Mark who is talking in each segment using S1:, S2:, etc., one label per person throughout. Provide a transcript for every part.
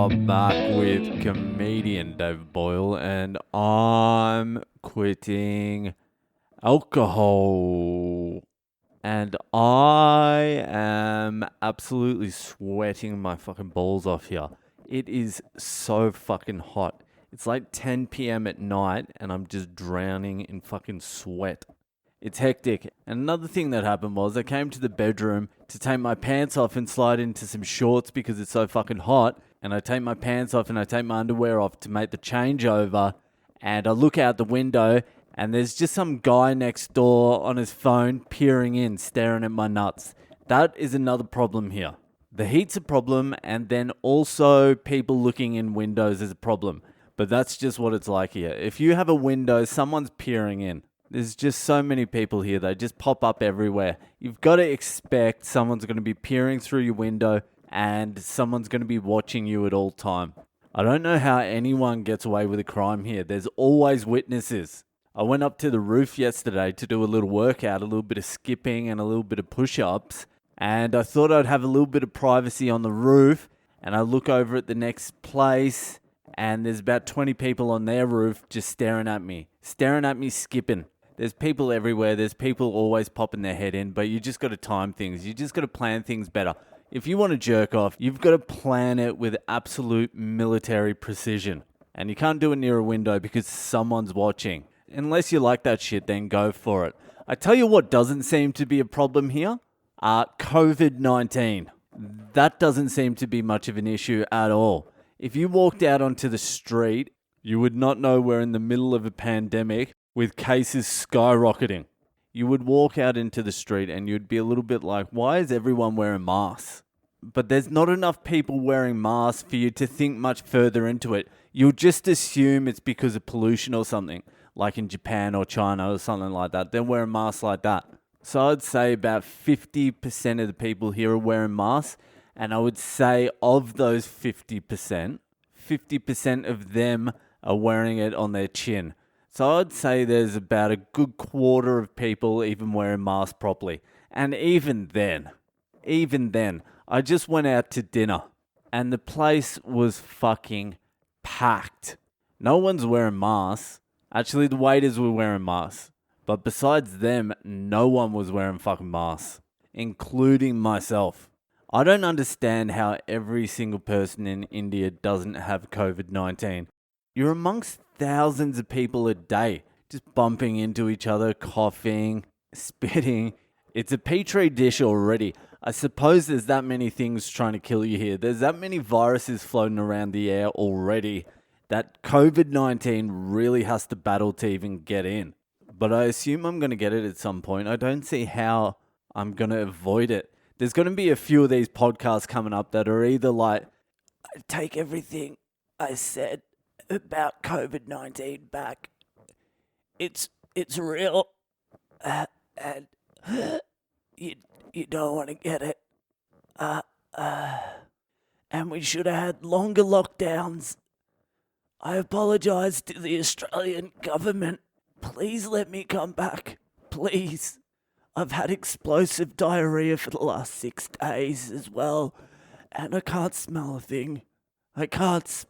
S1: are back with comedian David Boyle, and I'm quitting alcohol. And I am absolutely sweating my fucking balls off here. It is so fucking hot. It's like 10 p.m. at night, and I'm just drowning in fucking sweat. It's hectic. And another thing that happened was I came to the bedroom to take my pants off and slide into some shorts because it's so fucking hot. And I take my pants off and I take my underwear off to make the changeover. And I look out the window and there's just some guy next door on his phone peering in, staring at my nuts. That is another problem here. The heat's a problem, and then also people looking in windows is a problem. But that's just what it's like here. If you have a window, someone's peering in. There's just so many people here. They just pop up everywhere. You've got to expect someone's going to be peering through your window and someone's going to be watching you at all time. I don't know how anyone gets away with a crime here. There's always witnesses. I went up to the roof yesterday to do a little workout, a little bit of skipping and a little bit of push-ups. And I thought I'd have a little bit of privacy on the roof. And I look over at the next place and there's about 20 people on their roof just staring at me skipping. There's people everywhere. There's people always popping their head in, but you just got to time things. You just got to plan things better. If you want to jerk off, you've got to plan it with absolute military precision. And you can't do it near a window because someone's watching. Unless you like that shit, then go for it. I tell you what doesn't seem to be a problem here. COVID-19. That doesn't seem to be much of an issue at all. If you walked out onto the street, you would not know we're in the middle of a pandemic with cases skyrocketing. You would walk out into the street and you'd be a little bit like, why is everyone wearing masks? But there's not enough people wearing masks for you to think much further into it. You'll just assume it's because of pollution or something, like in Japan or China or something like that. They're wearing masks like that. So I'd say about 50% of the people here are wearing masks. And I would say of those 50% of them are wearing it on their chin. So I'd say there's about a good quarter of people even wearing masks properly. And even then, I just went out to dinner and the place was fucking packed. No one's wearing masks. Actually, the waiters were wearing masks. But besides them, no one was wearing fucking masks, including myself. I don't understand how every single person in India doesn't have COVID-19. You're amongst thousands of people a day, just bumping into each other, coughing, spitting. It's a petri dish already. I suppose there's that many things trying to kill you here. There's that many viruses floating around the air already that COVID-19 really has to battle to even get in. But I assume I'm going to get it at some point. I don't see how I'm going to avoid it. There's going to be a few of these podcasts coming up that are either like, I take everything I said about COVID-19 back. It's real. And you don't want to get it. And we should have had longer lockdowns. I apologise to the Australian government. Please let me come back. Please. I've had explosive diarrhea for the last 6 days as well. And I can't smell a thing. It's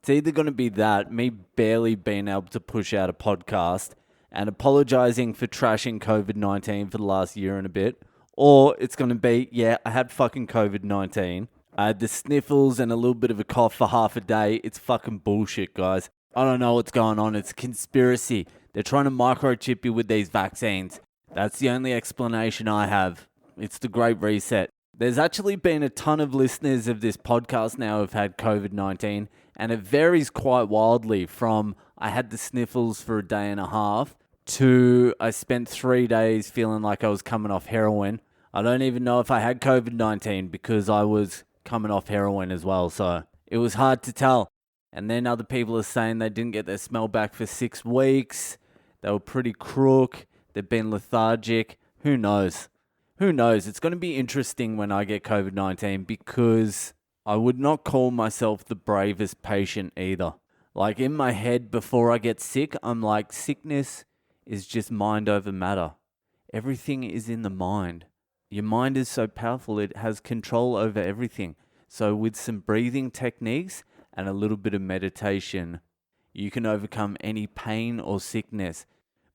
S1: either going to be that, me barely being able to push out a podcast and apologising for trashing COVID-19 for the last year and a bit, or it's going to be, yeah, I had fucking COVID-19. I had the sniffles and a little bit of a cough for half a day. It's fucking bullshit, guys. I don't know what's going on. It's a conspiracy. They're trying to microchip you with these vaccines. That's the only explanation I have. It's the Great Reset. There's actually been a ton of listeners of this podcast now who've had COVID-19, and it varies quite wildly from I had the sniffles for a day and a half to I spent 3 days feeling like I was coming off heroin. I don't even know if I had COVID-19 because I was coming off heroin as well, so it was hard to tell. And then other people are saying they didn't get their smell back for 6 weeks. They were pretty crook. They've been lethargic. Who knows? It's going to be interesting when I get COVID-19 because I would not call myself the bravest patient either. Like in my head before I get sick, I'm like, sickness is just mind over matter. Everything is in the mind. Your mind is so powerful, it has control over everything. So with some breathing techniques and a little bit of meditation, you can overcome any pain or sickness.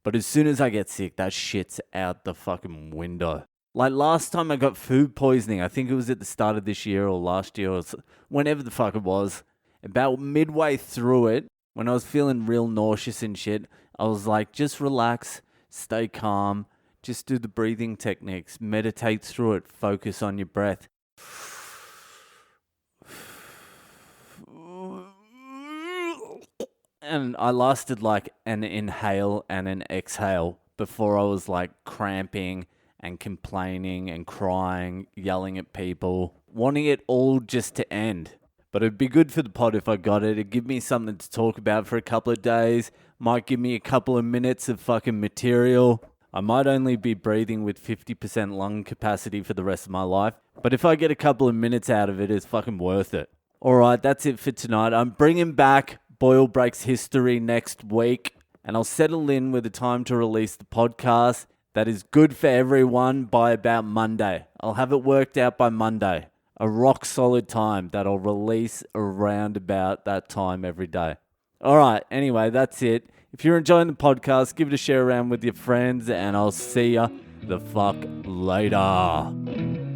S1: But as soon as I get sick, that shit's out the fucking window. Like last time I got food poisoning, I think it was at the start of this year or last year or whenever the fuck it was. About midway through it, when I was feeling real nauseous and shit, I was like, just relax, stay calm, just do the breathing techniques, meditate through it, focus on your breath. And I lasted like an inhale and an exhale before I was like cramping and complaining and crying, yelling at people, wanting it all just to end. But it'd be good for the pod if I got it. It'd give me something to talk about for a couple of days. Might give me a couple of minutes of fucking material. I might only be breathing with 50% lung capacity for the rest of my life. But if I get a couple of minutes out of it, it's fucking worth it. Alright, that's it for tonight. I'm bringing back Boyle Breaks History next week. And I'll settle in with a time to release the podcast that is good for everyone by about Monday. I'll have it worked out by Monday. A rock solid time that I'll release around about that time every day. Alright, anyway, that's it. If you're enjoying the podcast, give it a share around with your friends, and I'll see ya the fuck later.